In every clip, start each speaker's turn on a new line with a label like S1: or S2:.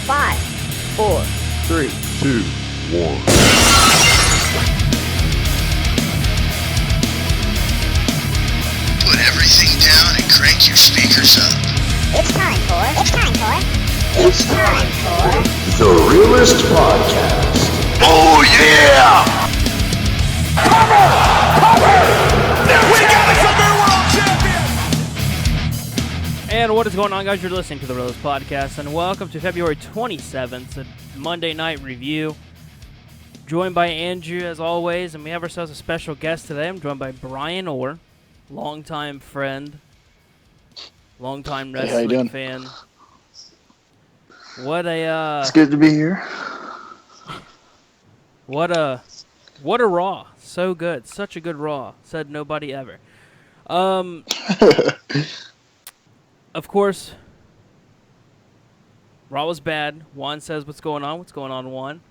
S1: 5, 4,
S2: 3, 2, 1.
S3: Put everything down and crank your speakers up.
S1: It's time for
S2: The Realest Podcast.
S3: Oh yeah!
S4: Cover! We got us a new world champion!
S5: And what is going on, guys? You're listening to the Realest Podcast, and welcome to February 27th, a Monday Night Review. Joined by Andrew, as always, and we have ourselves a special guest today. I'm joined by Brian Orr, longtime friend, longtime wrestling fan. What a
S6: it's good to be here.
S5: What a Raw. So good. Such a good Raw. Said nobody ever. Of course, Raw was bad. Juan says, what's going on? What's going on, Juan?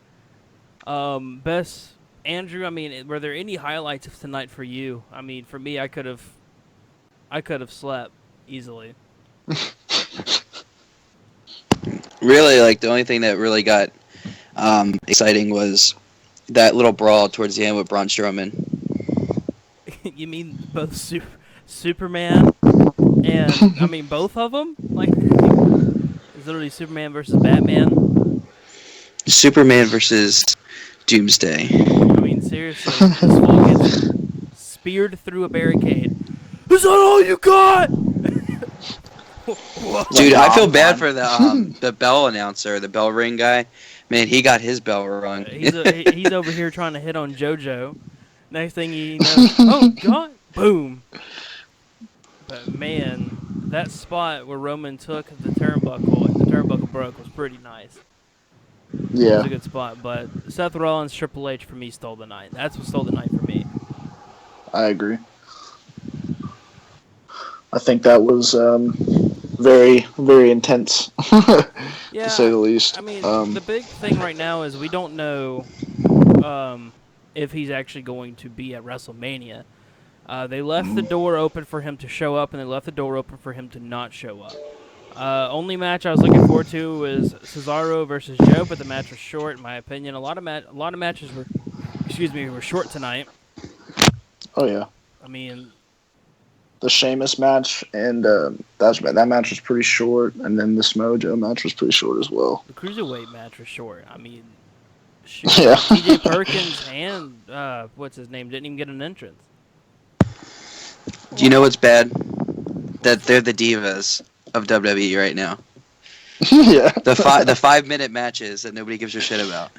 S5: Best, Andrew, I mean, were there any highlights of tonight for you? I mean, for me, I could have slept easily.
S7: Really, like, the only thing that really got exciting was that little brawl towards the end with Braun Strowman.
S5: You mean both Superman and, I mean, both of them? Like, it's literally Superman versus Batman.
S7: Superman versus Doomsday.
S5: I mean, seriously, this fool gets speared through a barricade. Is that all you got?
S7: Dude, I feel bad for the bell announcer, the bell ring guy. Man, he got his bell rung.
S5: He's over here trying to hit on JoJo. Next thing you know, oh God, boom. But man, that spot where Roman took the turnbuckle and the turnbuckle broke was pretty nice.
S6: Yeah.
S5: It was a good spot, but Seth Rollins, Triple H, for me, stole the night. That's what stole the night for me.
S6: I agree. I think that was very, very intense, to say the least.
S5: I mean, the big thing right now is we don't know if he's actually going to be at WrestleMania. They left the door open for him to show up, and they left the door open for him to not show up. Only match I was looking forward to was Cesaro versus Joe, but the match was short, in my opinion. A lot of matches were short tonight.
S6: Oh yeah.
S5: I mean,
S6: the Sheamus match and that match was pretty short, and then the Samoa Joe match was pretty short as well.
S5: The Cruiserweight match was short. I mean, shoot,
S6: yeah.
S5: TJ Perkins and what's his name didn't even get an entrance.
S7: Do you know what's bad? That they're the divas of WWE right now.
S6: Yeah.
S7: The 5-minute matches that nobody gives a shit about.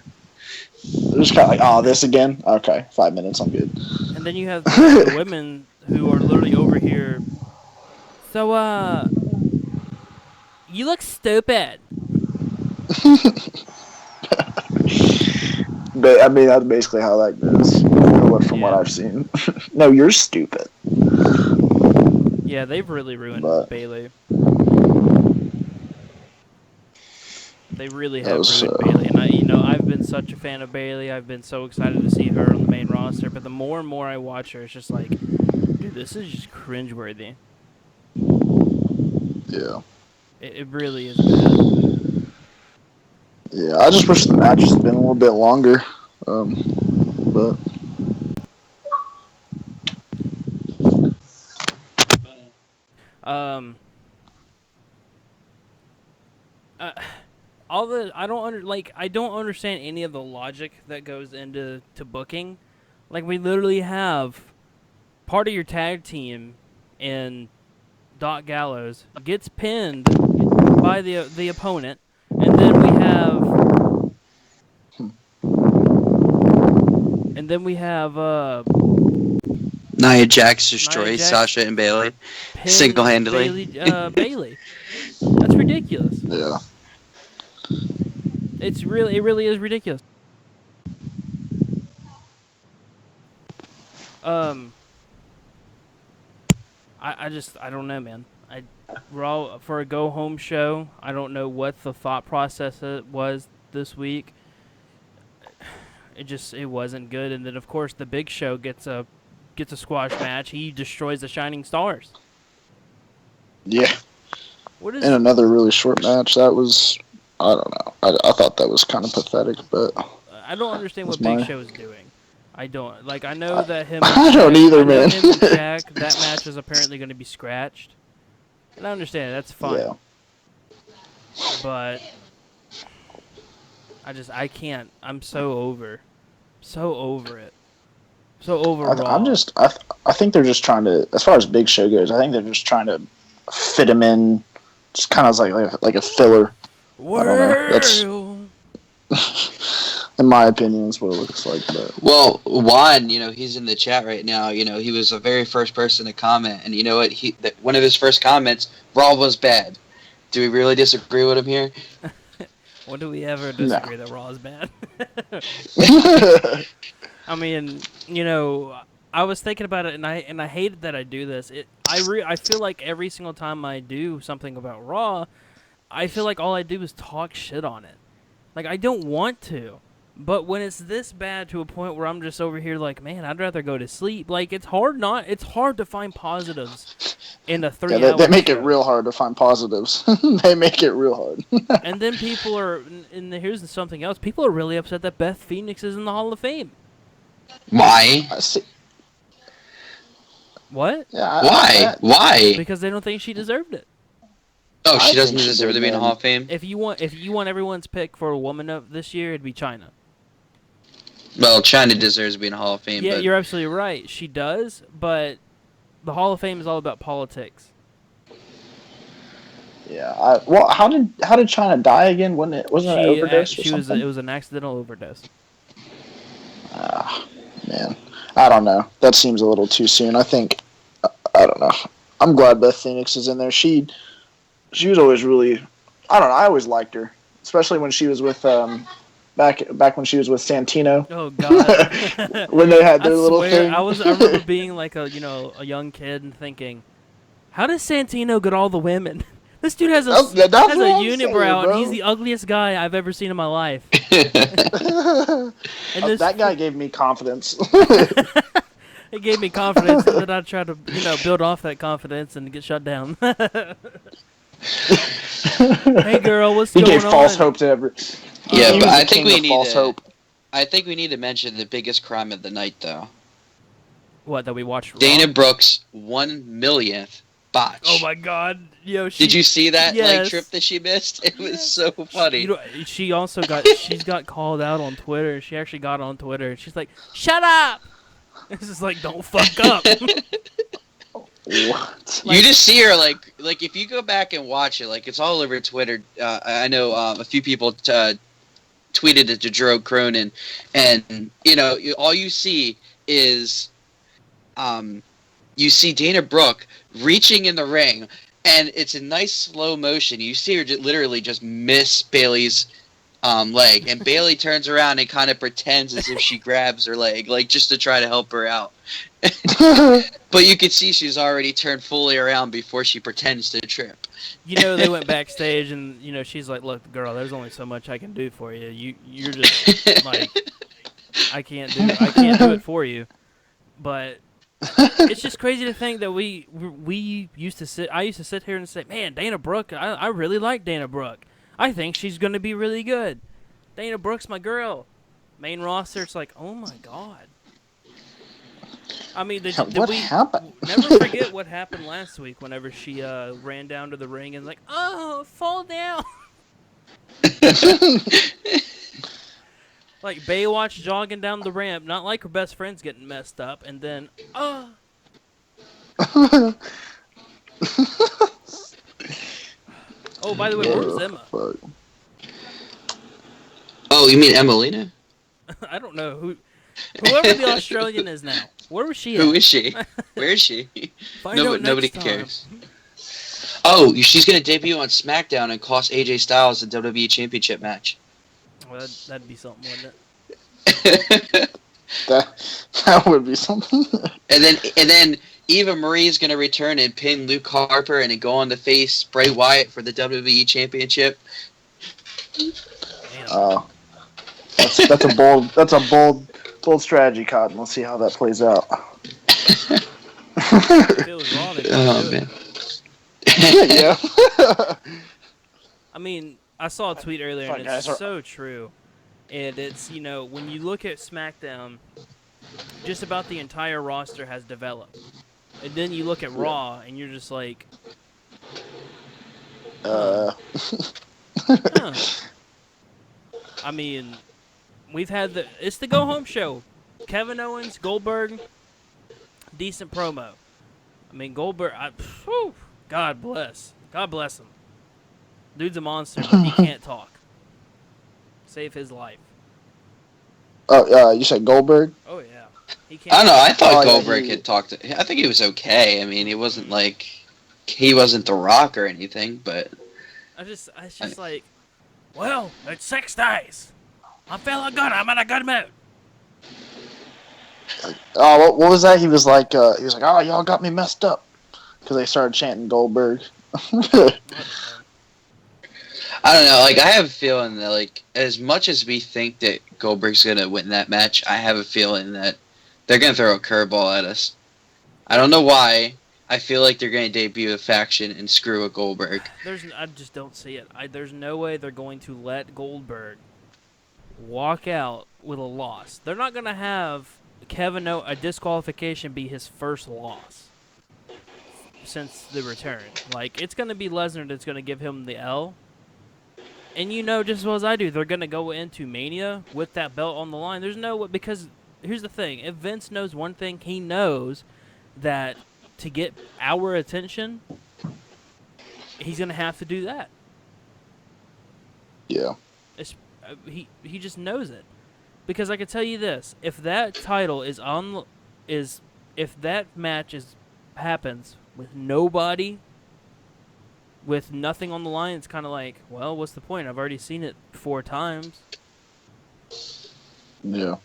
S6: They're just kind of like, oh, this again? Okay, 5 minutes, I'm good.
S5: And then you have the women who are literally over here. So, you look stupid.
S6: But, I mean, that's basically how that goes, from what I've seen. No, you're stupid.
S5: Yeah, they've really ruined Bayley. They really have ruined Bayley. And I've been such a fan of Bayley. I've been so excited to see her on the main roster. But the more and more I watch her, it's just like, dude, this is just cringeworthy.
S6: Yeah.
S5: It really is bad.
S6: Yeah, I just wish the match had been a little bit longer. But
S5: I don't understand any of the logic that goes into booking. Like, we literally have part of your tag team in Doc Gallows gets pinned by the opponent, and then we have
S7: Nia Jax destroys Sasha and Bayley single-handedly.
S5: Bayley. That's ridiculous.
S6: yeah.
S5: It really is ridiculous. I don't know, man. Raw for a go-home show. I don't know what the thought process was this week. It wasn't good. And then, of course, the Big Show gets a squash match. He destroys the Shining Stars.
S6: Yeah.
S5: What is
S6: And another really short match. That was I don't know. I thought that was kind of pathetic, but
S5: I don't understand what
S6: That's
S5: Big
S6: my-
S5: Show is doing. I don't like. I know that him.
S6: I don't either, man.
S5: Him and Shaq, that match is apparently going to be scratched, and I understand that's fine.
S6: Yeah.
S5: But I can't. I'm so over it. So over Raw.
S6: I think they're just trying to, as far as Big Show goes, I think they're just trying to fit him in, just kind of like a filler. That's in my opinion, is what it looks like. But
S7: Well, Juan, he's in the chat right now. He was the very first person to comment, and you know what? One of his first comments, Raw was bad. Do we really disagree with him here?
S5: When do we ever disagree that Raw is bad? I mean, I was thinking about it, and I hated that I do this. I feel like every single time I do something about Raw, I feel like all I do is talk shit on it. Like, I don't want to. But when it's this bad to a point where I'm just over here like, man, I'd rather go to sleep. Like, it's hard to find positives in a 3 hour
S6: they make
S5: show.
S6: it real hard to find positives. They make it real hard.
S5: And then people are, and here's something else, people are really upset that Beth Phoenix is in the Hall of Fame.
S7: Why?
S6: I see.
S5: What?
S6: Yeah,
S7: Why?
S5: Because they don't think she deserved it.
S7: Oh, she
S6: I
S7: doesn't
S6: think she
S7: deserve
S6: did,
S7: to be in the
S6: man.
S7: Hall of Fame?
S5: If you want everyone's pick for a woman of this year, it'd be China.
S7: Well, China deserves to be in the Hall of Fame.
S5: Yeah,
S7: but
S5: you're absolutely right. She does, but the Hall of Fame is all about politics.
S6: Yeah. Well, how did China die again? Wasn't it an overdose or something?
S5: It was an accidental overdose.
S6: Man, I don't know. That seems a little too soon. I don't know. I'm glad Beth Phoenix is in there. She was always really, I don't know. I always liked her, especially when she was with back when she was with Santino.
S5: Oh God!
S6: When they had their
S5: I
S6: little
S5: swear,
S6: thing.
S5: I remember being like a young kid and thinking, how does Santino get all the women? This dude has a
S6: That's what I'm
S5: unibrow,
S6: saying,
S5: and he's
S6: bro.
S5: the ugliest guy I've ever seen in my life. And this,
S6: That guy gave me confidence.
S5: it gave me confidence that I try to build off that confidence and get shut down. Hey girl, what's
S6: He
S5: going on?
S6: gave false hope to every.
S7: Yeah,
S6: he
S7: but
S6: was
S7: I
S6: the
S7: think
S6: king
S7: we
S6: of false hope.
S7: I think we need to mention the biggest crime of the night, though.
S5: What, that we watched Raw?
S7: Dana Brooks' 1 millionth botch.
S5: Oh my God,
S7: Did you see that
S5: Yes.
S7: trip that she missed? It was so funny.
S5: She also she's got called out on Twitter. She actually got on Twitter. She's like, "Shut up!" It's just like, don't fuck up.
S6: What?
S7: You just see her like if you go back and watch it, like it's all over Twitter. I know a few people tweeted it to Drew Cronin, and all you see is you see Dana Brooke reaching in the ring, and it's a nice slow motion. You see her literally just miss Bailey's leg, and Bailey turns around and kind of pretends as if she grabs her leg, like just to try to help her out. But you can see she's already turned fully around before she pretends to trip.
S5: They went backstage, and she's like, "Look, girl, there's only so much I can do for you. You're just like, I can't do it for you." But it's just crazy to think that we used to sit. I used to sit here and say, "Man, Dana Brooke, I really like Dana Brooke. I think she's gonna be really good. Dana Brooke's my girl." Main roster, it's like, oh my God. I mean,
S6: What happened?
S5: Never forget what happened last week whenever she ran down to the ring and like, oh, fall down. Like Baywatch jogging down the ramp, not like her best friend's getting messed up, and then, oh, by the way, where's Emma?
S6: Fuck.
S7: Oh, you mean Emelina?
S5: I don't know whoever the Australian is now. Where was she at?
S7: Who is she? Where is she?
S5: Find out
S7: Nobody
S5: next time.
S7: cares. Oh, she's going to debut on SmackDown and cost AJ Styles the WWE Championship match.
S5: Well, that'd be something, wouldn't it?
S6: That would be something.
S7: And then Eva Marie's going to return and pin Luke Harper and then go on to face Bray Wyatt for the WWE Championship.
S5: Damn.
S6: That's a bold strategy, Cotton. Let's see how that plays out.
S5: If it was Raw, they'd
S7: Oh,
S5: do it.
S7: man.
S6: Yeah.
S5: I mean, I saw a tweet earlier, and
S6: Guys
S5: it's so true. And it's, when you look at SmackDown, just about the entire roster has developed. And then you look at Raw, and you're just like, huh. I mean, we've had it's the go-home show. Kevin Owens, Goldberg, decent promo. I mean, Goldberg, God bless. God bless him. Dude's a monster, but he can't talk. Save his life.
S6: Oh, you said Goldberg?
S5: Oh, yeah. He can't.
S7: I don't know. I thought
S6: yeah,
S7: Goldberg had talked. I think he was okay. I mean, he wasn't The Rock or anything, but
S5: It's just like, well, it's 6 days. I'm feeling good. I'm in a good mood.
S6: Oh, what was that? He was like, oh, y'all got me messed up. Because they started chanting Goldberg.
S7: I don't know. Like, I have a feeling that, like, as much as we think that Goldberg's going to win that match, I have a feeling that they're going to throw a curveball at us. I don't know why. I feel like they're going to debut a faction and screw with Goldberg.
S5: I just don't see it. There's no way they're going to let Goldberg walk out with a loss. They're not going to have a disqualification be his first loss since the return. Like, it's going to be Lesnar that's going to give him the L. And you know just as well as I do, they're going to go into Mania with that belt on the line. Because here's the thing. If Vince knows one thing, he knows that to get our attention, he's going to have to do that.
S6: Yeah.
S5: He just knows it. Because I can tell you this, if that title if that match happens with nobody, with nothing on the line, it's kind of like, well, what's the point? I've already seen it 4 times.
S6: Yeah.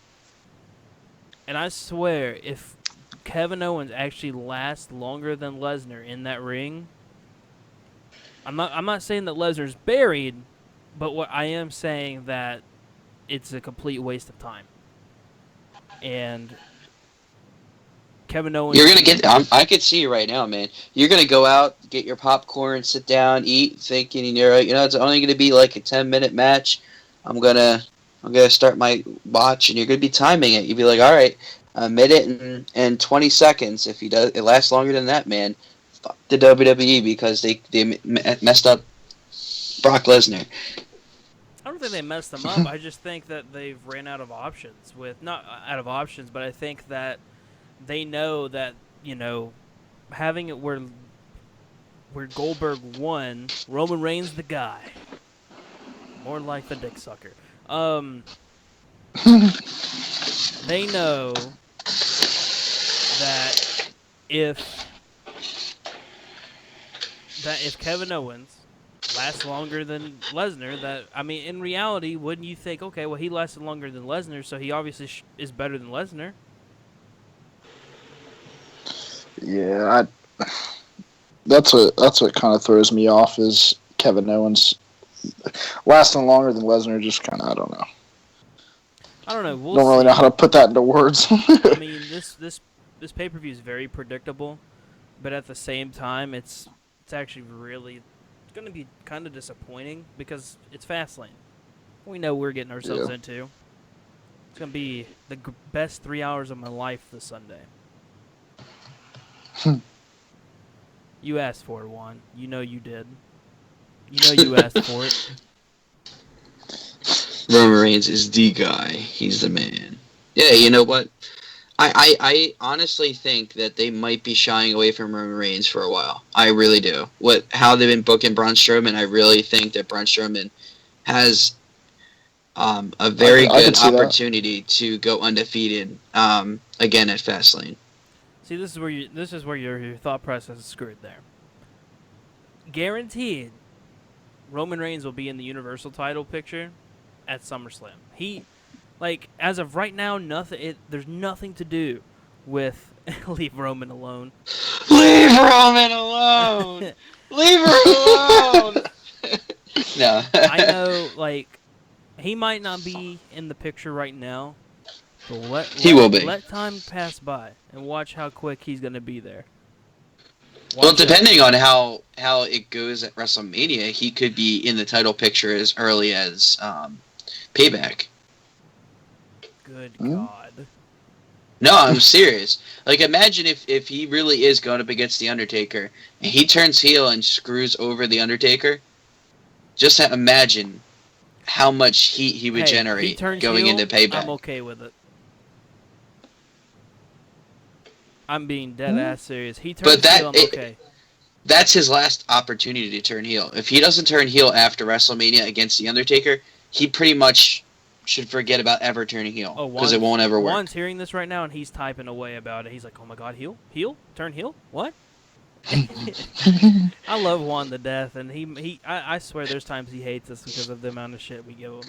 S5: And I swear, if Kevin Owens actually lasts longer than Lesnar in that ring, I'm not saying that Lesnar's buried, but what I am saying that it's a complete waste of time. And Kevin Owens...
S7: You're going to get... I could see you right now, man. You're going to go out, get your popcorn, sit down, eat, thinking, it's only going to be like a 10-minute match. I'm going to start my watch, and you're going to be timing it. You'll be like, all right, a minute and 20 seconds. If it lasts longer than that, man, fuck the WWE because they messed up Brock Lesnar.
S5: I don't think they messed them up. I just think that they've ran out of options. Not out of options, but I think that they know that, having it where Goldberg won, Roman Reigns the guy. More like the dick sucker. They know that if Kevin Owens lasts longer than Lesnar, in reality, wouldn't you think, okay, well, he lasted longer than Lesnar, so he obviously is better than Lesnar?
S6: Yeah, that's what kind of throws me off is Kevin Owens lasting longer than Lesnar. Just kind of, I don't know.
S5: We'll
S6: don't really know how to put that into words.
S5: I mean, this pay-per-view is very predictable, but at the same time, it's actually really going to be kind of disappointing because it's Fastlane. We know we're getting ourselves into. It's going to be the best 3 hours of my life this Sunday. You asked for it, Juan. You know you did. You know you asked for it.
S7: Roman Reigns is the guy. He's the man. Yeah, you know what? I honestly think that they might be shying away from Roman Reigns for a while. I really do. How they've been booking Braun Strowman, I really think that Braun Strowman has a very good opportunity to go undefeated again at Fastlane.
S5: See, this is where your thought process is screwed there. Guaranteed, Roman Reigns will be in the Universal title picture at SummerSlam. As of right now, there's nothing to do with leave Roman alone.
S7: Leave Roman alone! Leave her alone! No.
S5: I know, he might not be in the picture right now, but
S7: he will be.
S5: Let time pass by and watch how quick he's going to be there.
S7: Well, depending on how it goes at WrestleMania, he could be in the title picture as early as Payback.
S5: Good God.
S7: No, I'm serious. Like, imagine if he really is going up against The Undertaker, and he turns heel and screws over The Undertaker. Just imagine how much heat he would generate going into Payback.
S5: I'm okay with it. I'm being dead ass serious. He turns heel, I'm okay.
S7: That's his last opportunity to turn heel. If he doesn't turn heel after WrestleMania against The Undertaker, he pretty much should forget about ever turning heel because it won't ever work.
S5: Juan's hearing this right now and he's typing away about it. He's like, "Oh my God, heel, turn heel, what?" I love Juan to death, and I swear there's times he hates us because of the amount of shit we give him.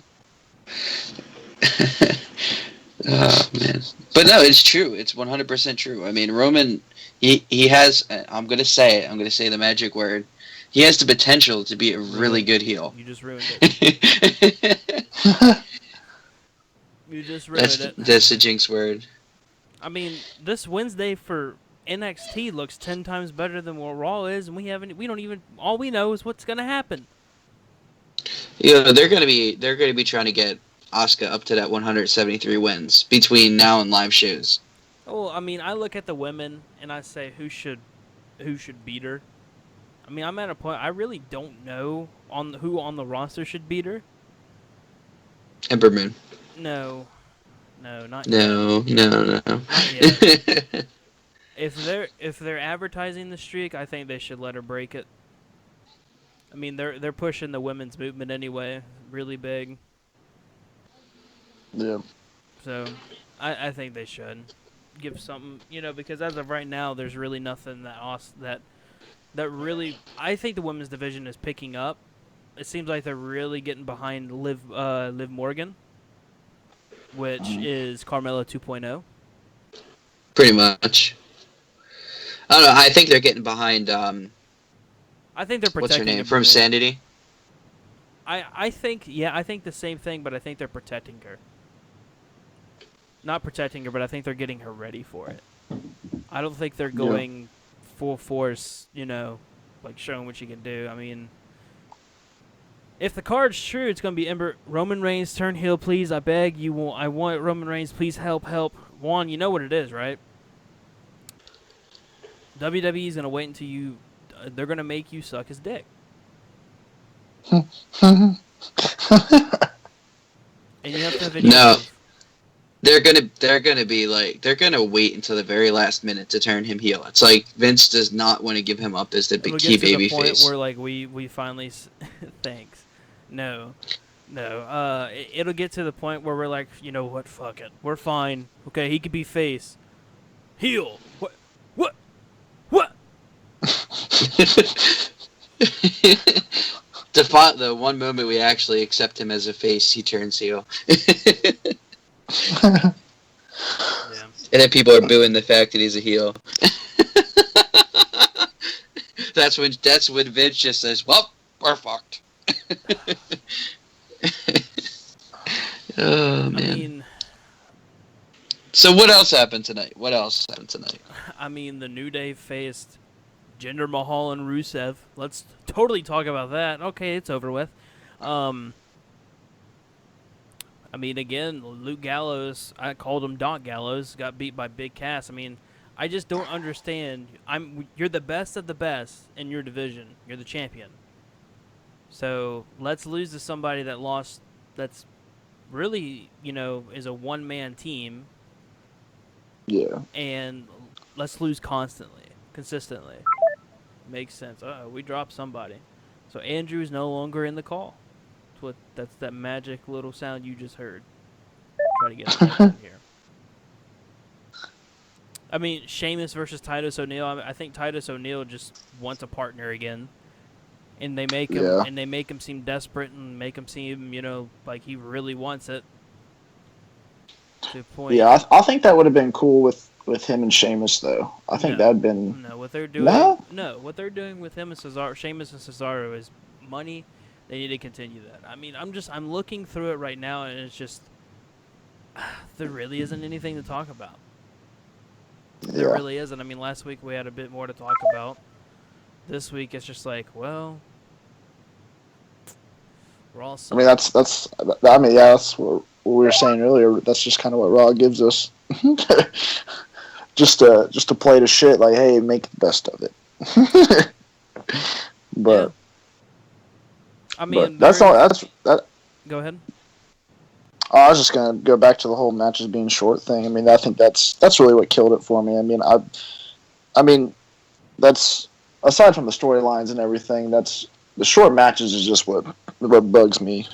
S7: Oh man, but no, it's true. It's 100% true. I mean, Roman, he has. I'm gonna say it. I'm gonna say the magic word. He has the potential to be a really good heel.
S5: You just ruined it. You just ruined it.
S7: That's the jinx word.
S5: I mean, this Wednesday for NXT looks 10 times better than what Raw is, and we don't even. All we know is what's gonna happen.
S7: Yeah, they're gonna be trying to get Asuka up to that 173 wins between now and live shows.
S5: Well, I mean, I look at the women and I say who should beat her. I mean, I'm at a point I really don't know who on the roster should beat her.
S7: Ember Moon.
S5: No, not
S7: no,
S5: yet.
S7: No.
S5: Not yet. If they're advertising the streak, I think they should let her break it. I mean, they're pushing the women's movement anyway, really big.
S6: Yeah.
S5: So, I think they should give something, because as of right now, there's really nothing that really. I think the women's division is picking up. It seems like they're really getting behind Liv Morgan, which is Carmella 2.0.
S7: Pretty much. I don't know. I think they're getting behind.
S5: I think they're protecting.
S7: What's her name from Sanity?
S5: I think the same thing, but I think they're protecting her. Not protecting her, but I think they're getting her ready for it. I don't think they're going full force, like showing what she can do. I mean, if the card's true, it's going to be Roman Reigns, turn heel, please. I beg you. I want Roman Reigns, please help. Juan, you know what it is, right? WWE's going to wait until they're going to make you suck his dick. And you have to have
S7: No. They're gonna wait until the very last minute to turn him heel. It's like Vince does not want to give him up as the big key baby face.
S5: Where like we finally thanks. No. It'll get to the point where we're like, you know what, fuck it, we're fine. Okay, he could be face, heel. What?
S7: The one moment we actually accept him as a face, he turns heel.
S5: Yeah.
S7: And then people are booing the fact that he's a heel. That's when Vince just says, "Well, we're fucked." Oh man.
S5: I mean,
S7: so what else happened tonight?
S5: I mean, the New Day faced Jinder Mahal and Rusev. Let's totally talk about that. Okay, it's over with. I mean, again, Luke Gallows, I called him Doc Gallows, got beat by Big Cass. I mean, I just don't understand. You're the best of the best in your division. You're the champion. So let's lose to somebody that's really, is a one-man team.
S6: Yeah.
S5: And let's lose consistently. Makes sense. We dropped somebody. So Andrew's no longer in the call. That's that magic little sound you just heard. Try to get it in here. I mean, Sheamus versus Titus O'Neil. I think Titus O'Neil just wants a partner again, and they make him seem desperate and make him seem like he really wants it. To a point.
S6: Yeah, I think that would have been cool with him and Sheamus though. I think that'd been
S5: what they're doing. No, what they're doing with him and Sheamus and Cesaro is money. They need to continue that. I mean, I'm looking through it right now, and it's just there really isn't anything to talk about. There really isn't. I mean, last week we had a bit more to talk about. This week it's just like, well, Raw.
S6: I mean, that's what we were saying earlier. That's just kind of what Raw gives us. just to play the shit. Like, hey, make the best of it. But.
S5: Yeah. I mean,
S6: that's all. That.
S5: Go ahead.
S6: Oh, I was just gonna go back to the whole matches being short thing. I mean, I think that's really what killed it for me. I mean, that's aside from the storylines and everything. That's the short matches is just what bugs me.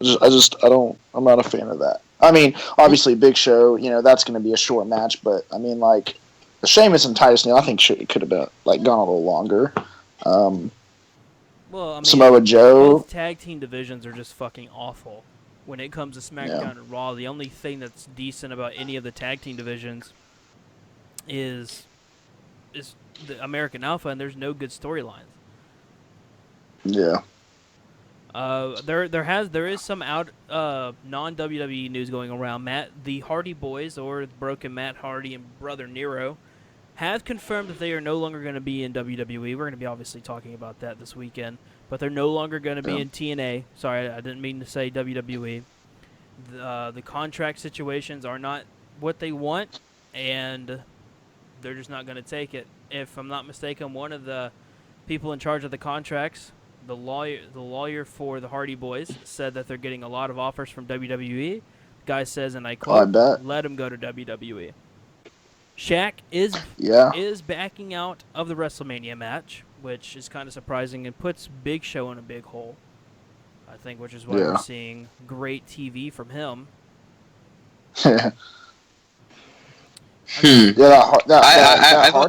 S6: I'm not a fan of that. I mean, obviously, Big Show, that's going to be a short match, but I mean, like, Sheamus and Titus Neal, I think it could have been like gone a little longer.
S5: Well, I mean,
S6: Samoa Joe.
S5: Both tag team divisions are just fucking awful. When it comes to SmackDown and Raw, the only thing that's decent about any of the tag team divisions is the American Alpha, and there's no good storylines.
S6: Yeah.
S5: There is some non-WWE news going around. The Hardy Boys, or Brooke and Matt Hardy and Brother Nero, have confirmed that they are no longer going to be in WWE. We're going to be obviously talking about that this weekend, but they're no longer going to be in TNA. Sorry, I didn't mean to say WWE. The contract situations are not what they want, and they're just not going to take it. If I'm not mistaken, one of the people in charge of the contracts, the lawyer for the Hardy Boys, said that they're getting a lot of offers from WWE. The guy says, and I quote, "Let him go to WWE." Shaq is backing out of the WrestleMania match, which is kind of surprising and puts Big Show in a big hole, I think, which is why we're seeing great TV from him.
S6: I
S7: thought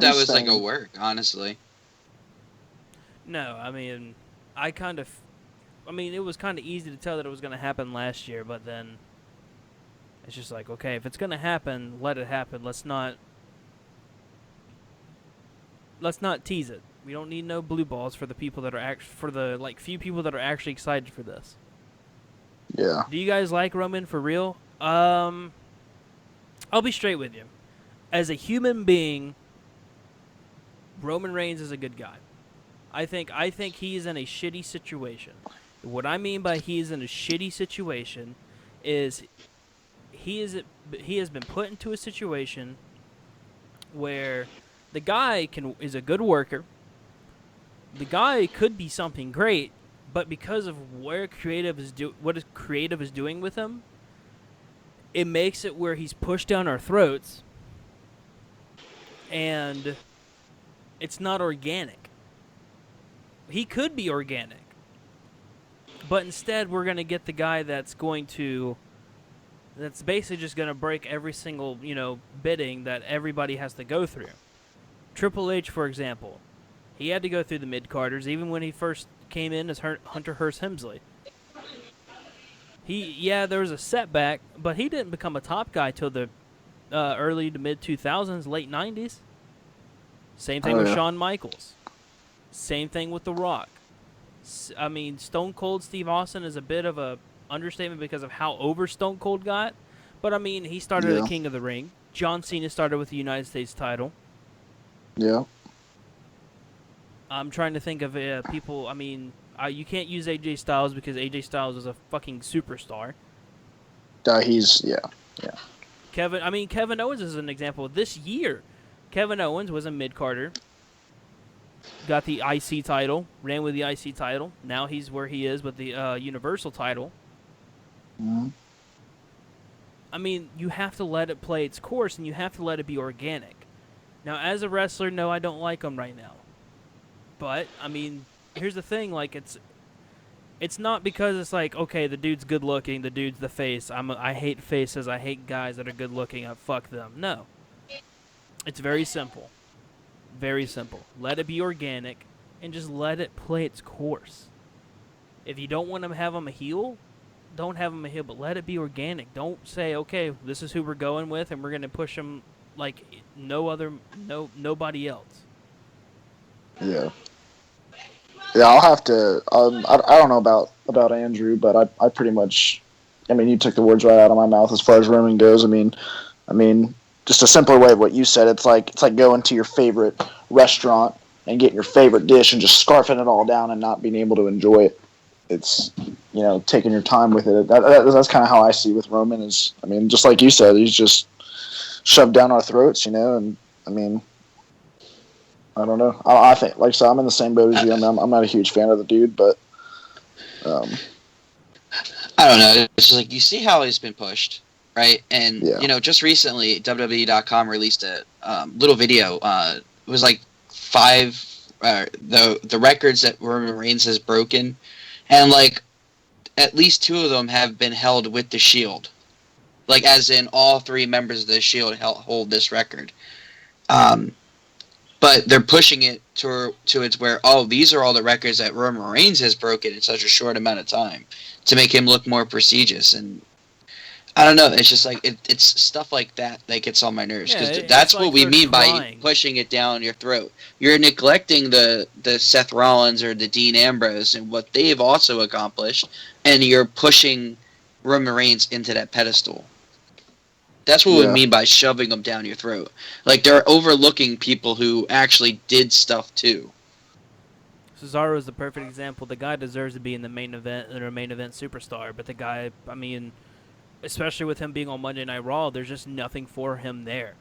S7: that was like a work, honestly.
S5: No, I mean, it was kind of easy to tell that it was going to happen last year, but then it's just like, okay, if it's going to happen, let it happen. Let's not tease it. We don't need no blue balls for the people that are few people that are actually excited for this.
S6: Yeah.
S5: Do you guys like Roman for real? I'll be straight with you. As a human being, Roman Reigns is a good guy. I think he's in a shitty situation. What I mean by he's in a shitty situation is he has been put into a situation where the guy is a good worker. The guy could be something great, but because of what creative is doing with him, it makes it where he's pushed down our throats, and it's not organic. He could be organic, but instead we're going to get the guy that's basically just going to break every single, bidding that everybody has to go through. Triple H, for example, he had to go through the mid-carders even when he first came in as Hunter Hearst Helmsley. There was a setback, but he didn't become a top guy till the early to mid-2000s, late 90s. Same thing with Shawn Michaels. Same thing with The Rock. I mean, Stone Cold Steve Austin is a bit of a understatement because of how over Stone Cold got. But, I mean, he started at King of the Ring. John Cena started with the United States title.
S6: Yeah.
S5: I'm trying to think of people. I mean, you can't use AJ Styles because AJ Styles is a fucking superstar. Kevin Owens is an example. This year, Kevin Owens was a mid-carder. Got the IC title, ran with the IC title. Now he's where he is with the Universal title.
S6: Mm-hmm.
S5: I mean, you have to let it play its course, and you have to let it be organic. Now, as a wrestler, no, I don't like him right now. But, I mean, here's the thing, like, it's not because it's like, okay, the dude's good-looking, the dude's the face. I hate faces, I hate guys that are good-looking, fuck them. No. It's very simple. Very simple. Let it be organic, and just let it play its course. If you don't want to have him a heel, don't have him a heel, but let it be organic. Don't say, okay, this is who we're going with, and we're going to push him like nobody else.
S6: Yeah. Yeah, I'll have to. I don't know about Andrew, but I pretty much. I mean, you took the words right out of my mouth as far as Roman goes. I mean, just a simpler way of what you said. It's like going to your favorite restaurant and getting your favorite dish and just scarfing it all down and not being able to enjoy it. It's, taking your time with it. That's kind of how I see with Roman is, just like you said, he's just shoved down our throats, and I don't know. I think, like I said, I'm in the same boat as you. I'm not a huge fan of the dude, but
S7: I don't know. It's just like you see how he's been pushed, right? And
S6: yeah.
S7: just recently, WWE.com released a little video. It was like 5 the records that Roman Reigns has broken, and like at least 2 of them have been held with the Shield, like as in all 3 members of the Shield hold this record. But they're pushing it to it's where, these are all the records that Roman Reigns has broken in such a short amount of time to make him look more prestigious. And I don't know. It's just like it's stuff like that gets on my nerves, because that's what we mean by pushing it down your throat. You're neglecting the Seth Rollins or the Dean Ambrose and what they've also accomplished, and you're pushing Roman Reigns into that pedestal. That's what we mean by shoving them down your throat. Like, they're overlooking people who actually did stuff too.
S5: Cesaro is the perfect example. The guy deserves to be in the main event or main event superstar, but the guy, especially with him being on Monday Night Raw, there's just nothing for him there.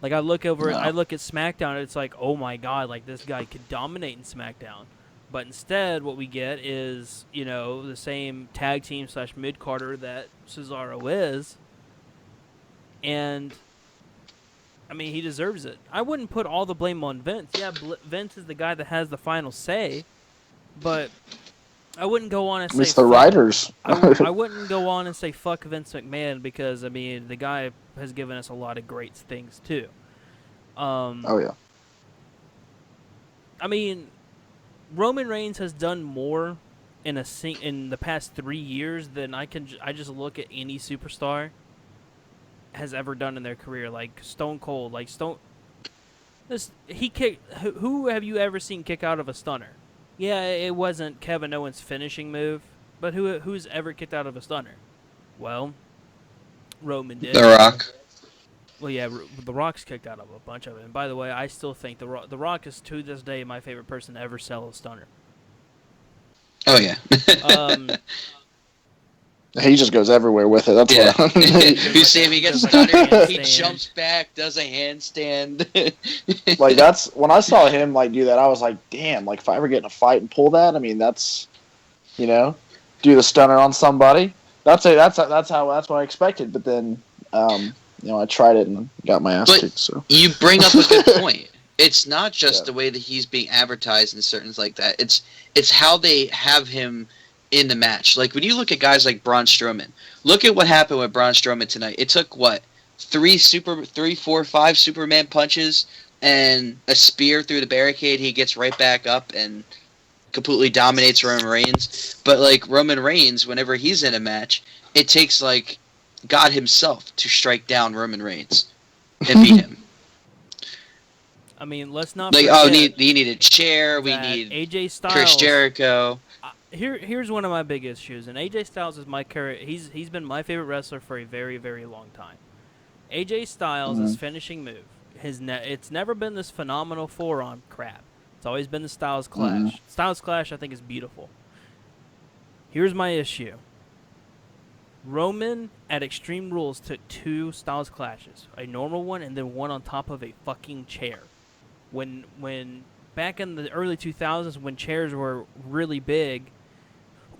S5: Like, I look at SmackDown, and it's like, oh my god, like, this guy could dominate in SmackDown. But instead, what we get is, the same tag team / mid-carder that Cesaro is. And, he deserves it. I wouldn't put all the blame on Vince. Yeah, Vince is the guy that has the final say, but I wouldn't go on and say...
S6: It's the writers.
S5: I wouldn't go on and say fuck Vince McMahon, because, the guy has given us a lot of great things, too.
S6: Oh, yeah.
S5: Roman Reigns has done more in the past 3 years than I just look at any superstar has ever done in their career. Like Stone Cold, who have you ever seen kick out of a stunner? Yeah, it wasn't Kevin Owens' finishing move, but who's ever kicked out of a stunner? Well, Roman did.
S7: The Rock.
S5: Well, yeah, The Rock's kicked out of a bunch of it. And by the way, I still think The Rock is to this day my favorite person to ever sell a stunner.
S7: Oh yeah.
S6: He just goes everywhere with it. That's
S7: what. You see him, he gets stuttered, he jumps back, does a handstand.
S6: Like, that's when I saw him do that. I was like, damn. Like, if I ever get in a fight and pull that, that's, do the stunner on somebody. That's what I expected. But then, I tried it and got my ass kicked. So
S7: you bring up a good point. It's not just the way that he's being advertised and certain like that. It's how they have him in the match. Like, when you look at guys like Braun Strowman, look at what happened with Braun Strowman tonight. It took, 3, 4, 5 Superman punches and a spear through the barricade. He gets right back up and completely dominates Roman Reigns. But, Roman Reigns, whenever he's in a match, it takes, God himself to strike down Roman Reigns and beat him.
S5: Let's not forget
S7: we need a chair. We need
S5: AJ Styles.
S7: Chris Jericho.
S5: Here's one of my big issues, and AJ Styles is my character. He's been my favorite wrestler for a very, very long time. AJ Styles' finishing move, it's never been this phenomenal forearm crap. It's always been the Styles Clash. Styles Clash, I think, is beautiful. Here's my issue. Roman at Extreme Rules took 2 Styles Clashes, a normal one and then one on top of a fucking chair. When back in the early 2000s, when chairs were really big,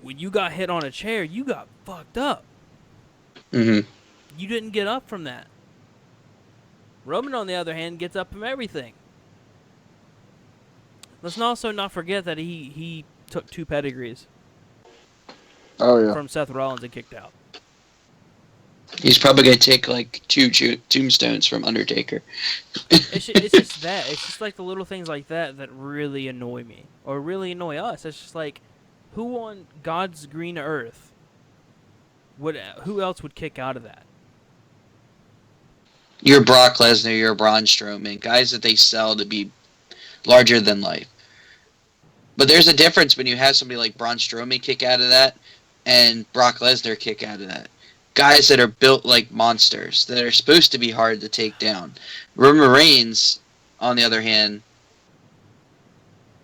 S5: when you got hit on a chair, you got fucked up.
S7: Mm-hmm.
S5: You didn't get up from that. Roman, on the other hand, gets up from everything. Let's also not forget that he took 2 pedigrees.
S6: Oh, yeah.
S5: From Seth Rollins and kicked out.
S7: He's probably going to take 2 tombstones from Undertaker.
S5: It's just that. It's just the little things like that really annoy me. Or really annoy us. It's just who on God's green earth who else would kick out of that?
S7: You're Brock Lesnar, you're Braun Strowman. Guys that they sell to be larger than life. But there's a difference when you have somebody like Braun Strowman kick out of that and Brock Lesnar kick out of that. Guys that are built like monsters, that are supposed to be hard to take down. Roman Reigns, on the other hand,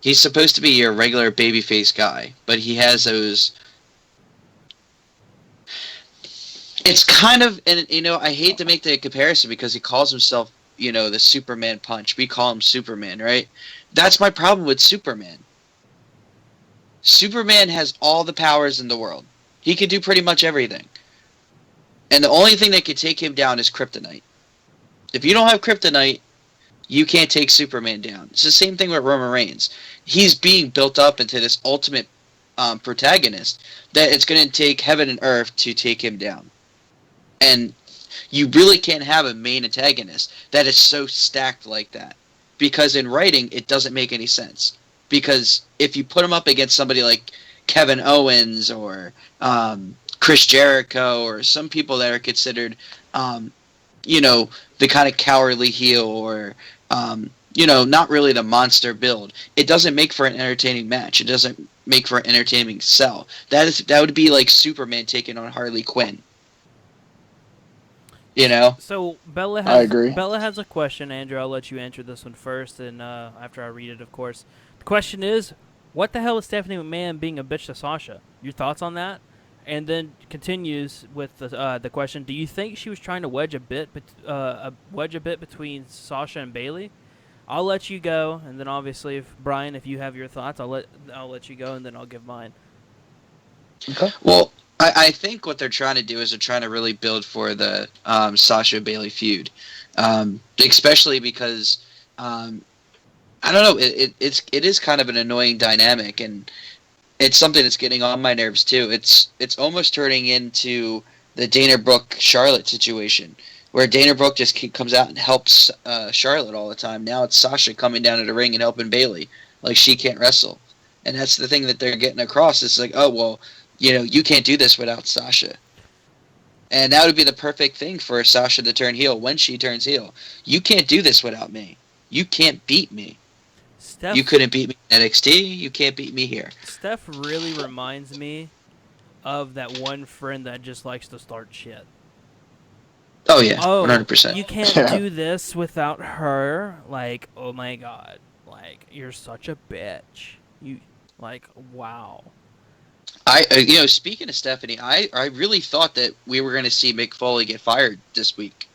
S7: He's supposed to be your regular babyface guy, but he has those. It's kind of, and I hate to make the comparison because he calls himself, the Superman punch. We call him Superman, right? That's my problem with Superman. Superman has all the powers in the world. He can do pretty much everything. And the only thing that can take him down is kryptonite. If you don't have kryptonite, you can't take Superman down. It's the same thing with Roman Reigns. He's being built up into this ultimate protagonist that it's going to take heaven and earth to take him down. And you really can't have a main antagonist that is so stacked like that. Because in writing, it doesn't make any sense. Because if you put him up against somebody like Kevin Owens or Chris Jericho or some people that are considered, the kind of cowardly heel or, not really the monster build, it doesn't make for an entertaining match. It doesn't make for an entertaining sell. That would be like Superman taking on Harley Quinn.
S5: So Bella has,
S6: I agree.
S5: Bella has a question, Andrew. I'll let you answer this one first, and after I read it, of course. The question is, what the hell is Stephanie McMahon being a bitch to Sasha? Your thoughts on that? And then continues with the question: do you think she was trying to wedge a bit between Sasha and Bayley? I'll let you go, and then obviously, Brian, if you have your thoughts, I'll let you go, and then I'll give mine.
S6: Okay.
S7: Well, I think what they're trying to do is they're trying to really build for the Sasha Bayley feud, especially because I don't know, it is kind of an annoying dynamic, and it's something that's getting on my nerves too. It's almost turning into the Dana Brooke Charlotte situation, where Dana Brooke just comes out and helps Charlotte all the time. Now it's Sasha coming down to the ring and helping Bayley, like she can't wrestle, and that's the thing that they're getting across. It's like, oh well. You can't do this without Sasha. And that would be the perfect thing for Sasha to turn heel when she turns heel. You can't do this without me. You can't beat me. You couldn't beat me in NXT. You can't beat me here.
S5: Steph really reminds me of that one friend that just likes to start shit.
S7: Oh, yeah. 100%.
S5: You can't do this without her. Like, oh my God. Like, you're such a bitch. Wow.
S7: Speaking of Stephanie, I really thought that we were going to see Mick Foley get fired this week.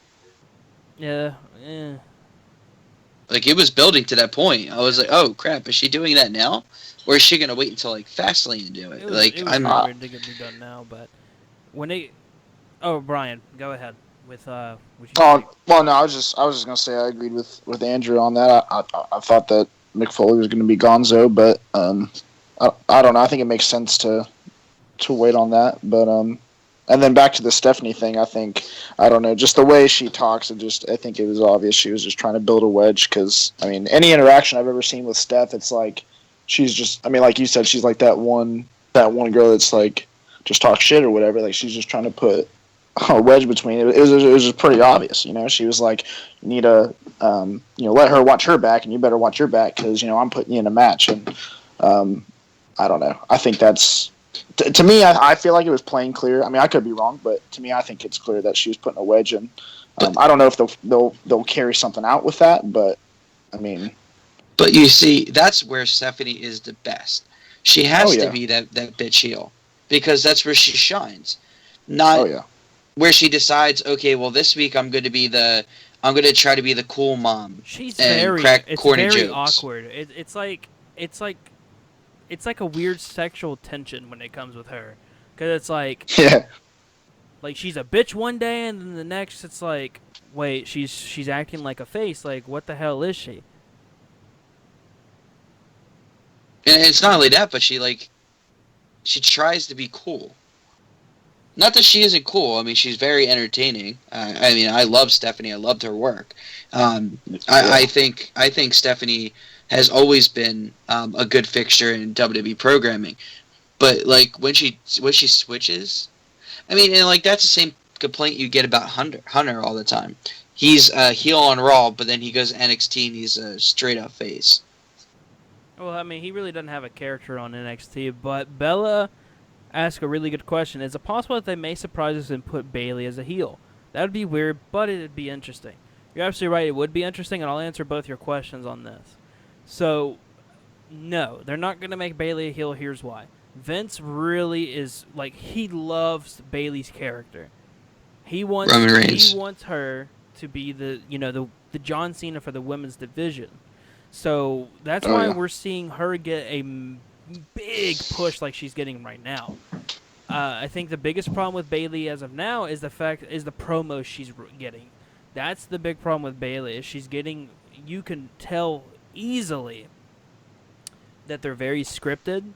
S5: Yeah.
S7: Like, it was building to that point. I was like, oh, crap, is she doing that now? Or is she going to wait until, Fastlane to do it?
S5: It was rumored to be done now, but when they... Oh, Brian, go ahead with...
S6: Well, no, I was just going to say I agreed with Andrew on that. I thought that Mick Foley was going to be gonzo, but I don't know. I think it makes sense to wait on that, but and then back to the Stephanie thing. I don't know, just the way she talks. I think it was obvious she was just trying to build a wedge. Because any interaction I've ever seen with Steph, it's like she's just. Like you said, she's like that one girl that's like just talk shit or whatever. Like she's just trying to put a wedge between it. It was just pretty obvious. She was like, you need to let her watch her back, and you better watch your back because I'm putting you in a match. And I don't know. I think that's. To me, I feel like it was plain clear. I could be wrong, but to me, I think it's clear that she was putting a wedge in. I don't know if they'll carry something out with that, but
S7: But you see, that's where Stephanie is the best. She has to be that bitch heel because that's where she shines. Not where she decides, okay, well, this week I'm going to try to be the cool mom.
S5: She's
S7: and crack corny
S5: very
S7: jokes.
S5: Awkward. It's like a weird sexual tension when it comes with her, because it's like like she's a bitch one day and then the next it's like, wait, she's acting like a face. Like, what the hell is she?
S7: And it's not only that, but she tries to be cool. Not that she isn't cool. She's very entertaining. I love Stephanie. I loved her work. I think Stephanie has always been a good fixture in WWE programming, but when she switches, and that's the same complaint you get about Hunter all the time. He's a heel on Raw, but then he goes to NXT and he's a straight up face.
S5: Well, he really doesn't have a character on NXT, but Bella asked a really good question. Is it possible that they may surprise us and put Bayley as a heel? That would be weird, but it would be interesting. You're absolutely right. It would be interesting, and I'll answer both your questions on this. So, No, they're not going to make Bayley a heel. Here's why. Vince really is, like, he loves Bayley's character. He wants
S7: Roman Reigns.
S5: He wants her to be the John Cena for the women's division. So that's why we're seeing her get a big push like she's getting right now. I think the biggest problem with Bayley as of now is the promos she's getting. That's the big problem with Bayley. Is she's getting, you can tell easily that they're very scripted,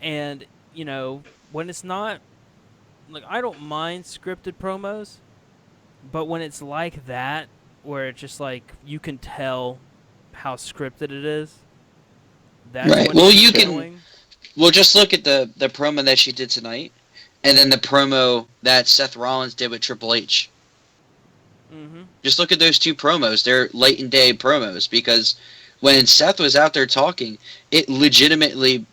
S5: and when it's not, like, I don't mind scripted promos, but when it's like that, where it's just like you can tell how scripted it is, that's
S7: Right.
S5: when
S7: Well,
S5: it's
S7: you
S5: going.
S7: can. Well, just look at the promo that she did tonight, and then the promo that Seth Rollins did with Triple H.
S5: Mm-hmm.
S7: Just look at those two promos. They're late in day promos, because when Seth was out there talking, it legitimately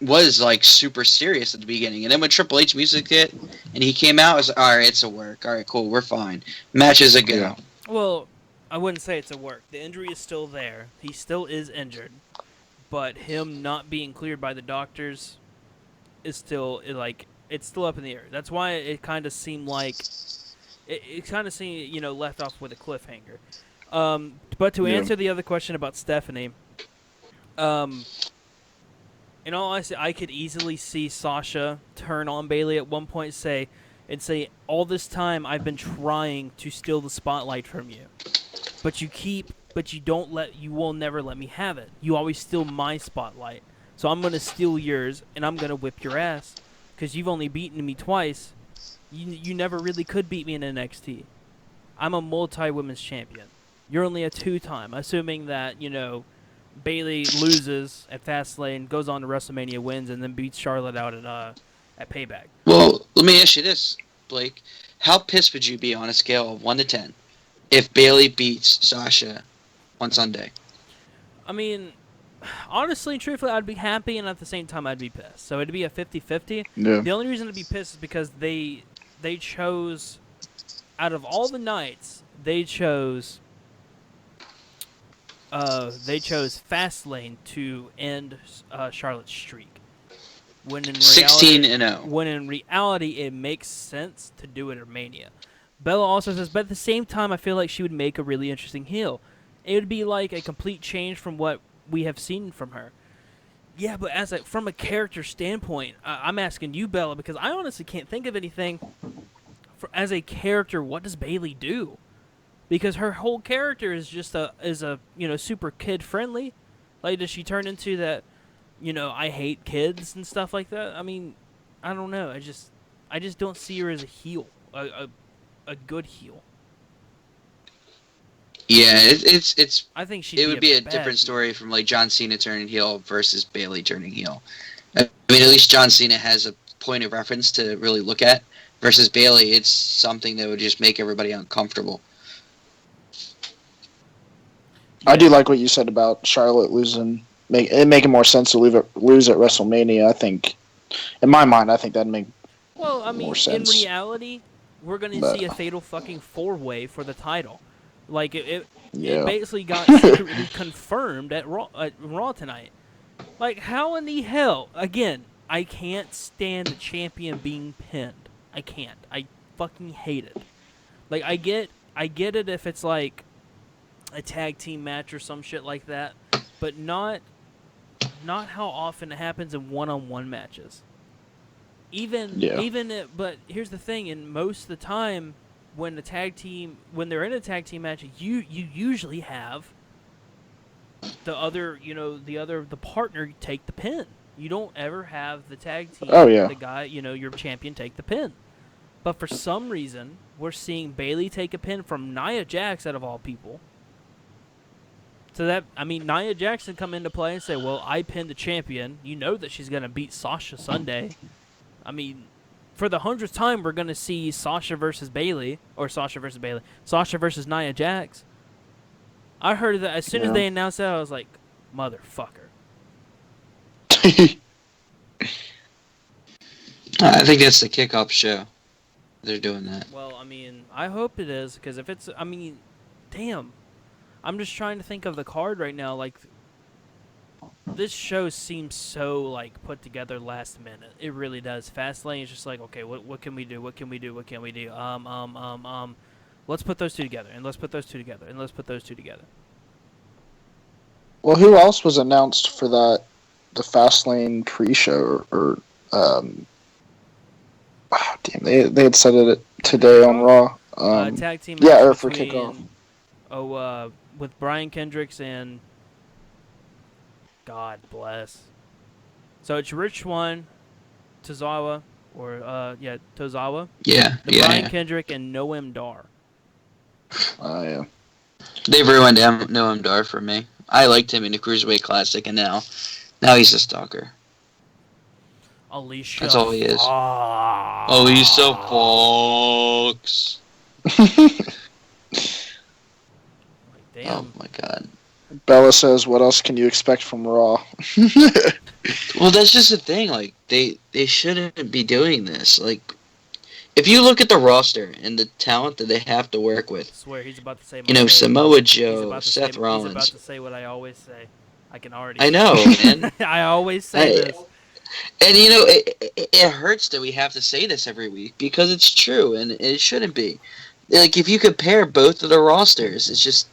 S7: was like super serious at the beginning. And then when Triple H music hit and he came out, I was like, all right, it's a work. All right, cool, we're fine. Match is a go.
S6: Yeah.
S5: Well, I wouldn't say it's a work. The injury is still there. He still is injured. But him not being cleared by the doctors is still, it's still up in the air. That's why it kind of seemed like, it kind of seemed, left off with a cliffhanger. But to answer the other question about Stephanie, in all honesty, I could easily see Sasha turn on Bayley at one point and say, all this time I've been trying to steal the spotlight from you. But you will never let me have it. You always steal my spotlight. So I'm going to steal yours, and I'm going to whip your ass. Because you've only beaten me twice. You never really could beat me in NXT. I'm a multi-women's champion. You're only a 2-time. Assuming that, Bayley loses at Fastlane, goes on to WrestleMania, wins, and then beats Charlotte out at Payback.
S7: Well, let me ask you this, Blake. How pissed would you be on a scale of 1 to 10 if Bayley beats Sasha on Sunday?
S5: I mean, honestly and truthfully, I'd be happy, and at the same time, I'd be pissed. So it'd be a 50-50.
S6: Yeah.
S5: The only reason to be pissed is because they chose, out of all the nights, they chose Fastlane to end Charlotte's streak. When in
S7: 16-0.
S5: When in reality, it makes sense to do it at Mania. Bella also says, but at the same time, I feel like she would make a really interesting heel. It would be like a complete change from what we have seen from her. Yeah, but from a character standpoint, I'm asking you, Bella, because I honestly can't think of anything. As a character, what does Bayley do? Because her whole character is just super kid friendly. Like, does she turn into that, I hate kids and stuff like that? I mean, I don't know. I just don't see her as a heel, a good heel.
S7: Yeah, it's.
S5: I think
S7: it would be a
S5: bad
S7: different
S5: heel.
S7: story from like John Cena turning heel versus Bayley turning heel. I mean, at least John Cena has a point of reference to really look at. Versus Bayley, it's something that would just make everybody uncomfortable.
S6: I do like what you said about Charlotte losing. Making more sense to lose at WrestleMania. I think, in my mind, that'd make more sense.
S5: In reality, we're going to see a fatal fucking 4-way for the title. Like, it basically got secretly confirmed at Raw tonight. Like, how in the hell? Again, I can't stand the champion being pinned. I can't. I fucking hate it. Like, I get it if it's like a tag team match or some shit like that, but not how often it happens in one-on-one matches. But here's the thing: in most of the time, when they're in a tag team match, you usually have the partner take the pin. You don't ever have the tag team, the guy, your champion, take the pin. But for some reason, we're seeing Bayley take a pin from Nia Jax, out of all people. So Nia Jax can come into play and say, well, I pinned the champion. You know that she's going to beat Sasha Sunday. I mean, for the 100th time, we're going to see Sasha versus Nia Jax. I heard that as soon as they announced that, I was like, motherfucker.
S7: I think that's the Kickoff Show. They're doing that.
S5: Well, I mean, I hope it is, because if it's, damn. I'm just trying to think of the card right now. Like, this show seems so like put together last minute. It really does. Fastlane is just like, okay, what can we do? What can we do? What can we do? Let's put those two together, and let's put those two together, and let's put those two together.
S6: Well, who else was announced for the Fastlane pre-show? They had said it today on Raw.
S5: Tag team
S6: yeah,
S5: match
S6: or for
S5: between-
S6: kickoff.
S5: With Brian Kendricks and God bless. So it's Rich Swann, Tozawa, Tozawa.
S7: Yeah,
S5: The Brian Kendrick and Noam Dar.
S6: Yeah.
S7: They ruined Noam Dar for me. I liked him in the Cruiserweight Classic, and now he's a stalker.
S5: Alicia.
S7: That's all he is.
S5: Fox.
S7: Alicia Fox.
S5: Damn.
S7: Oh my God.
S6: Bella says, "What else can you expect from Raw?"
S7: Well, that's just the thing. Like they shouldn't be doing this. Like, if you look at the roster and the talent that they have to work with,
S5: I swear he's about to say.
S7: Samoa
S5: He's
S7: Joe,
S5: about to
S7: Seth
S5: say,
S7: Rollins.
S5: He's about to say what I always say. I can already.
S7: I know, man.
S5: I always say this.
S7: And it hurts that we have to say this every week because it's true and it shouldn't be. Like, if you compare both of the rosters, it's just,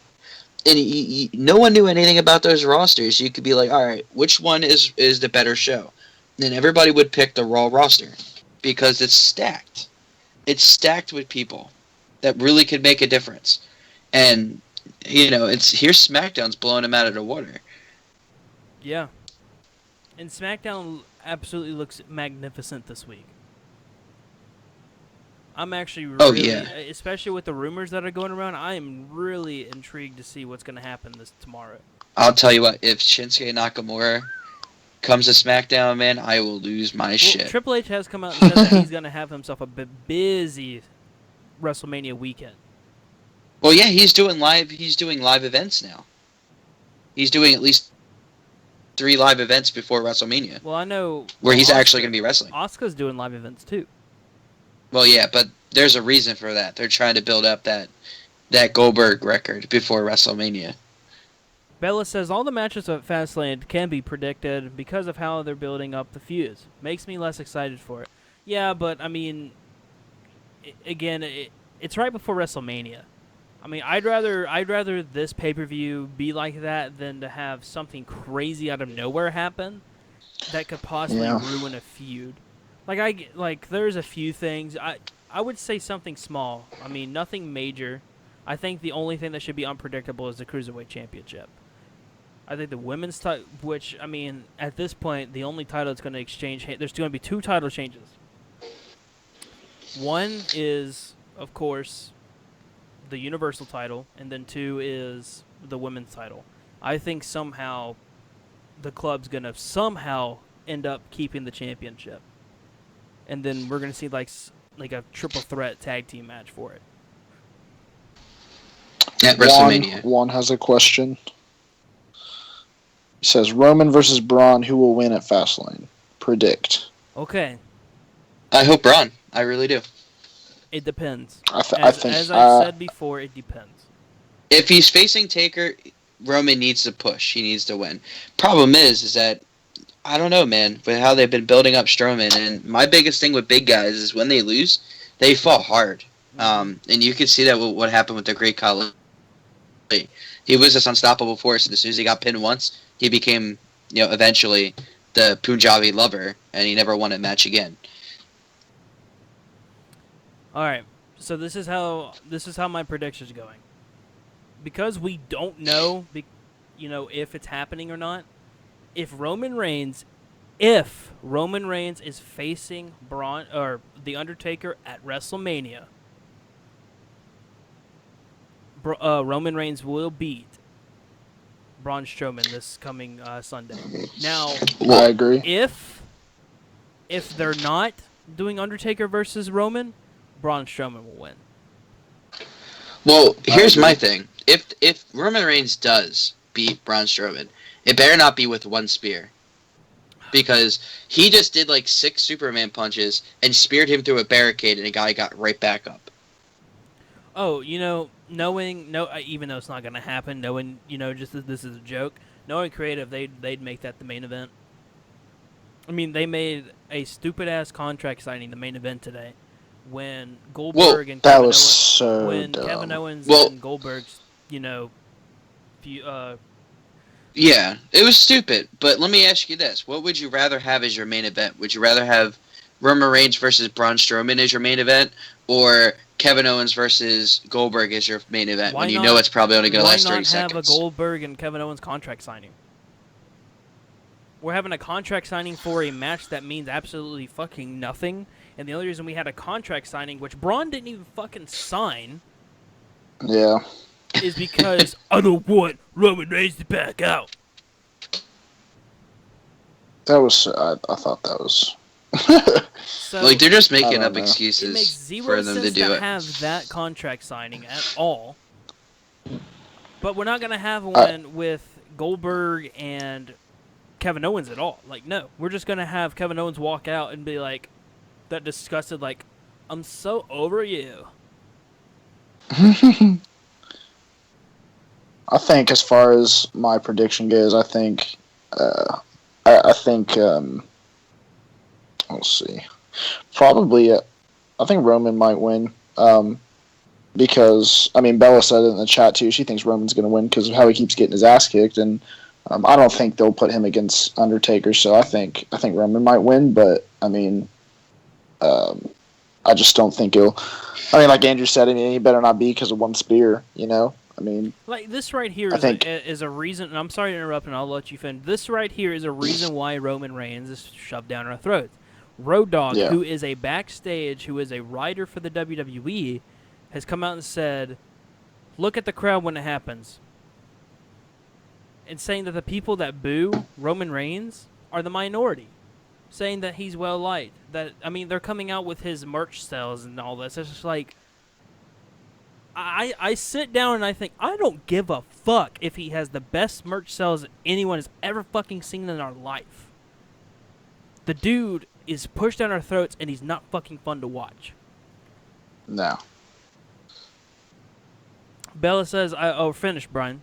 S7: and no one knew anything about those rosters. You could be like, all right, which one is the better show? And then everybody would pick the Raw roster because it's stacked. It's stacked with people that really could make a difference. And here's SmackDown's blowing them out of the water.
S5: Yeah. And SmackDown absolutely looks magnificent this week. I'm actually really, especially with the rumors that are going around, I am really intrigued to see what's going to happen tomorrow.
S7: I'll tell you what, if Shinsuke Nakamura comes to SmackDown, man, I will lose my shit.
S5: Triple H has come out and said that he's going to have himself a bit busy WrestleMania weekend.
S7: Well, yeah, he's doing live events now. He's doing at least 3 live events before WrestleMania.
S5: Well, I know
S7: where he's actually going to be wrestling.
S5: Asuka's doing live events too.
S7: Well, yeah, but there's a reason for that. They're trying to build up that Goldberg record before WrestleMania.
S5: Bella says all the matches at Fastlane can be predicted because of how they're building up the feuds. Makes me less excited for it. Yeah, but I mean, again, it's right before WrestleMania. I mean, I'd rather this pay-per-view be like that than to have something crazy out of nowhere happen that could possibly ruin a feud. There's a few things. I would say something small. I mean, nothing major. I think the only thing that should be unpredictable is the Cruiserweight Championship. I think the women's title, which, I mean, at this point, the only title that's going to exchange, there's going to be 2 title changes. One is, of course, the Universal title, and then 2 is the women's title. I think somehow the club's going to somehow end up keeping the championship. And then we're going to see like a triple threat tag team match for it.
S7: At WrestleMania.
S6: Juan has a question. He says, Roman versus Braun, who will win at Fastlane? Predict.
S5: Okay.
S7: I hope Braun. I really do.
S5: It depends.
S6: As
S5: I said before, it depends.
S7: If he's facing Taker, Roman needs to push. He needs to win. Problem is that I don't know, man, with how they've been building up Strowman, and my biggest thing with big guys is when they lose, they fall hard. And you can see that with what happened with the Great Khali. He was this unstoppable force, and as soon as he got pinned once, he became, eventually the Punjabi lover, and he never won a match again.
S5: All right, so this is how my prediction's going. Because we don't know, if it's happening or not. If Roman Reigns is facing Braun or The Undertaker at WrestleMania, Roman Reigns will beat Braun Strowman this coming Sunday. Now,
S6: I agree.
S5: If they're not doing Undertaker versus Roman, Braun Strowman will win.
S7: Well, here's my thing. If Roman Reigns does beat Braun Strowman, it better not be with one spear. Because he just did 6 Superman punches and speared him through a barricade and a guy got right back up.
S5: Oh, even though it's not going to happen, knowing, just that this is a joke, Knowing creative, they'd make that the main event. I mean, they made a stupid ass contract signing the main event today, when Goldberg and
S6: that
S5: Kevin
S6: was
S5: Owens,
S6: so
S5: when
S6: dumb.
S5: Kevin Owens
S7: Well-
S5: and Goldberg's,
S7: Yeah, it was stupid. But let me ask you this: what would you rather have as your main event? Would you rather have Roman Reigns versus Braun Strowman as your main event, or Kevin Owens versus Goldberg as your main event?
S5: Why
S7: when you
S5: not-
S7: know it's probably only going to last 30
S5: why not have
S7: seconds.
S5: a Goldberg and Kevin Owens contract signing? We're having a contract signing for a match that means absolutely fucking nothing, and the only reason we had a contract signing, which Braun didn't even fucking sign,
S6: Yeah.
S5: is because I don't want Roman Reigns to back out.
S6: That was. I thought that was.
S5: So
S7: Like, they're just
S6: I
S7: making
S6: don't
S7: up
S6: know.
S5: it makes
S7: excuses
S5: zero
S7: for them
S5: sense
S7: to do it.
S5: have that contract signing at all. But we're not gonna have one with Goldberg and Kevin Owens at all. Like, no, we're just gonna have Kevin Owens walk out and be like, that disgusted, like, I'm so over you.
S6: I think, as far as my prediction goes, I think. I think. Let's see. Probably. I think Roman might win. Because Bella said it in the chat too. She thinks Roman's going to win because of how he keeps getting his ass kicked, and I don't think they'll put him against Undertaker. So I think Roman might win, but I just don't think he'll. Like Andrew said, he better not be because of one spear.
S5: Like, this right here is a reason, and I'm sorry to interrupt, and I'll let you finish. This right here is a reason why Roman Reigns is shoved down our throats. Road Dogg,
S6: Yeah.
S5: who is a backstage, who is a writer for the WWE, has come out and said, look at the crowd when it happens. And saying that the people that boo Roman Reigns are the minority. Saying that he's well-liked. They're coming out with his merch sales and all this. It's just like, I sit down and I think, I don't give a fuck if he has the best merch sales anyone has ever fucking seen in our life. The dude is pushed down our throats and he's not fucking fun to watch.
S6: No.
S5: Bella says, finish, Brian.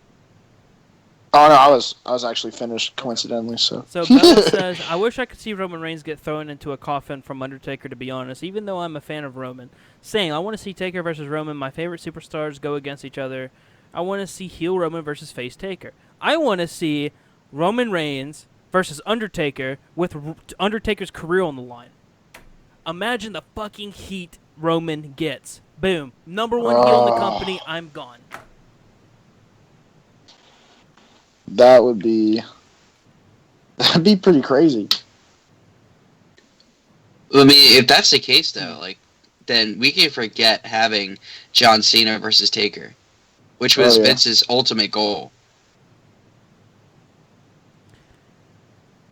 S6: Oh no, I was actually finished coincidentally. So
S5: Bella says, I wish I could see Roman Reigns get thrown into a coffin from Undertaker, to be honest, even though I'm a fan of Roman. Saying, I want to see Taker versus Roman, my favorite superstars go against each other. I want to see heel Roman versus face Taker. I want to see Roman Reigns versus Undertaker with Undertaker's career on the line. Imagine the fucking heat Roman gets. Boom. Number one heel in the company, I'm gone.
S6: that'd be pretty crazy.
S7: If that's the case, though, then we can forget having John Cena versus Taker, which was Vince's ultimate goal.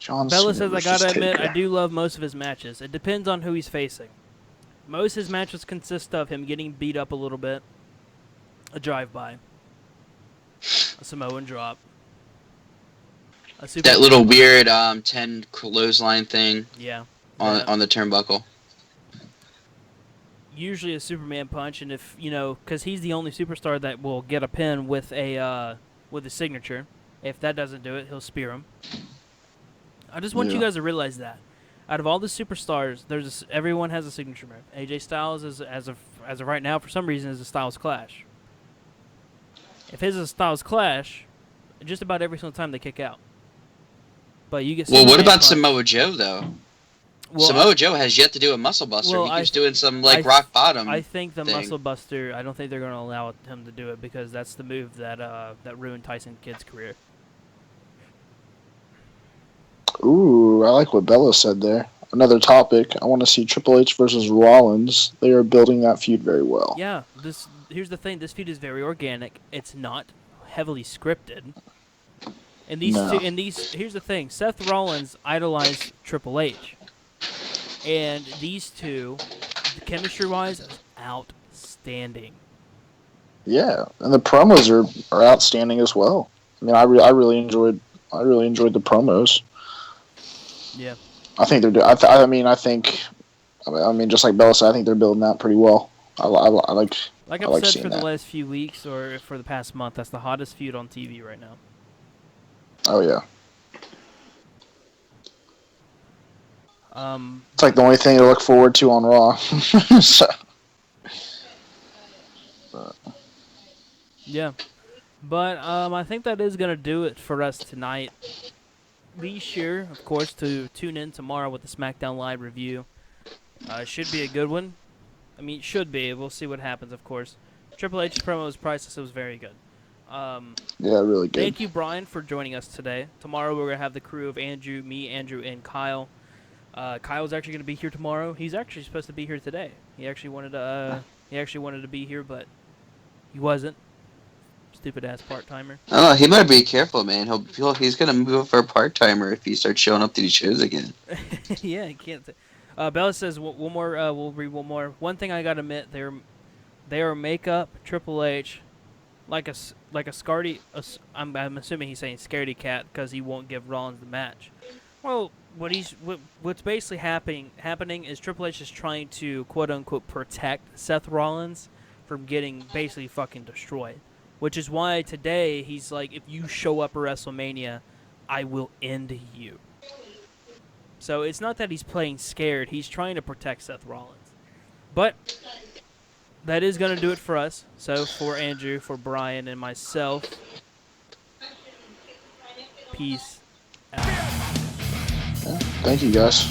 S5: Bella says, I gotta admit, I do love most of his matches. It depends on who he's facing. Most of his matches consist of him getting beat up a little bit, a drive-by, a Samoan drop,
S7: That little weird 10 clothesline thing on the turnbuckle.
S5: Usually a Superman punch, and if, because he's the only superstar that will get a pin with a signature. If that doesn't do it, he'll spear him. I just want you guys to realize that. Out of all the superstars, everyone has a signature move. AJ Styles is, as of right now, for some reason, is a Styles Clash. If his is a Styles Clash, just about every single time they kick out. But you get.
S7: Well, what about
S5: punch.
S7: Samoa Joe though?
S5: Well,
S7: Samoa Joe has yet to do a muscle buster. He keeps doing some rock bottom.
S5: I think the
S7: thing.
S5: muscle buster. I don't think they're going to allow him to do it because that's the move that ruined Tyson Kidd's career.
S6: Ooh, I like what Bella said there. Another topic. I want to see Triple H versus Rollins. They are building that feud very well.
S5: Yeah. Here's the thing. This feud is very organic. It's not heavily scripted. And here's the thing. Seth Rollins idolized Triple H. And these two, chemistry-wise, is outstanding.
S6: Yeah, and the promos are outstanding as well. I really enjoyed the promos.
S5: Yeah.
S6: I think they're. Just like Bella said, I think they're building that pretty well. I like.
S5: Like
S6: I
S5: I've
S6: like
S5: said
S6: seeing
S5: for the
S6: that.
S5: last few weeks or for the past month, that's the hottest feud on TV right now.
S6: Oh yeah.
S5: Um,
S6: It's like the only thing to look forward to on Raw. So,
S5: yeah. But I think that is going to do it for us tonight. Be sure, of course, to tune in tomorrow with the SmackDown Live review. Should be a good one. I mean, it should be. We'll see what happens, of course. Triple H's promo was priceless. It was very good.
S6: yeah, really good.
S5: Thank you, Brian, for joining us today. Tomorrow we're going to have the crew of Andrew, me, Andrew, and Kyle. Kyle's actually going to be here tomorrow. He's actually supposed to be here today. He actually wanted to be here, but he wasn't. Stupid ass part timer.
S7: Oh, he better be careful, man. He's gonna move for a part timer if he starts showing up to these shows again.
S5: Yeah, he can't. Bella says one more. We'll read one more. One thing I gotta admit, they make up Triple H like a scaredy. I'm assuming he's saying scaredy cat because he won't give Rollins the match. Well, what's basically happening is Triple H is trying to quote unquote protect Seth Rollins from getting basically fucking destroyed. Which is why today he's like, if you show up at WrestleMania, I will end you. So it's not that he's playing scared. He's trying to protect Seth Rollins. But that is going to do it for us. So for Andrew, for Brian, and myself, peace out.
S6: Thank you, guys.